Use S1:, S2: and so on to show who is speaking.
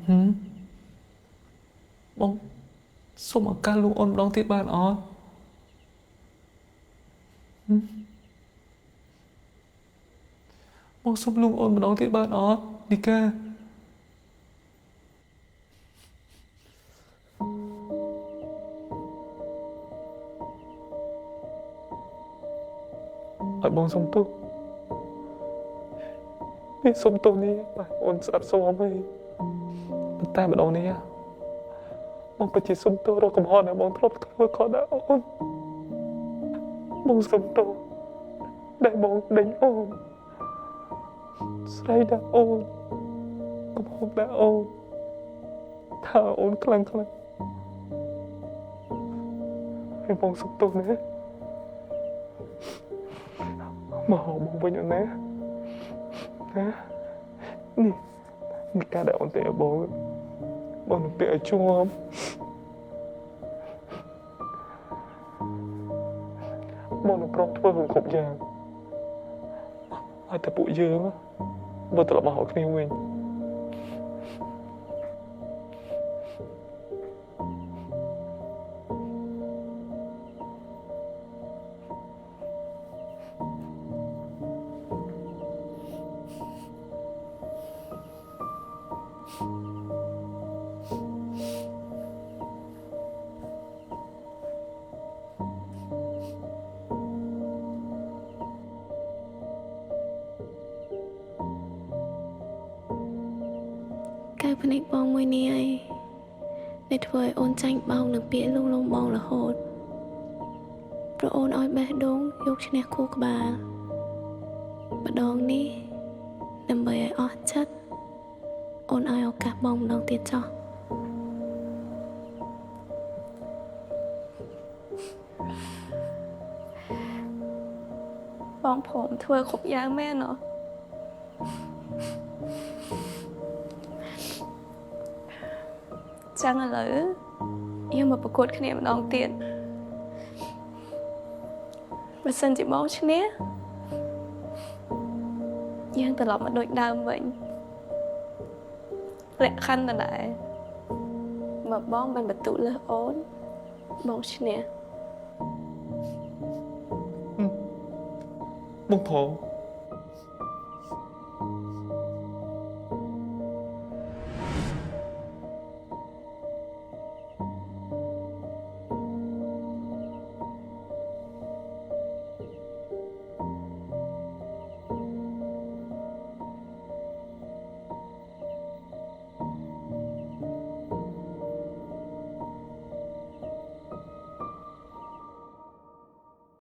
S1: បងសូមឱកាសលោកអូនម្ដងទៀតបានអត់បងសូមលោកអូនម្ដងទៀតបានអត់នីកាឲ្យបងសុំទោសនេះសុំទោសនេះបាទអូនស្ដាប់សូមហើយប៉ុន្តែម្ដងនេះបងពិតជាសុំទោសរកកំហុសដែលបងធ្លាប់ធ្វើខុសដល់អូនបងសុំទោសដែលបងដេញអូនស្រីដល់អូនកំហុសដល់អូនថាអូនខ្លាំងហើយបងសុំទោសណាមកបងវិញអូនណានេះការដែលអូនទៅឲ្យបងនឹងទៅឲ្យជាប់បងនឹងប្រងធ្វើគ្រប់យ៉ាងឲ្យតែពួកយើងមកត្រឡប់មកហៅគ្នាវិញ
S2: កៅភ្នែកបងមួយនេះឯងដែលធ្វើឲ្យអូនចាញ់បោកនឹងពាក្យលងលងបងរហូតព្រោះអូនឲ្យបេះដូងយកឈ្នះខួរក្បាលម្ដងនេះដើម្បីឲ្យអស់ចិត្តអូនឲ្យឱកាសបងម្ដងទៀតចុះបងព្រមធ្វើគ្រប់យ៉ាងមែនអត់ចឹងឥឡូវយើងមកប្រកួតគ្នាម្ដងទៀតបើសិនជាបងឈ្នះយើងត្រឡប់មកដូចដើមវិញលក្ខខណ្ឌដដែលបើបងបានបន្ទុលើសអូនបងឈ្នះ
S1: បងព្រម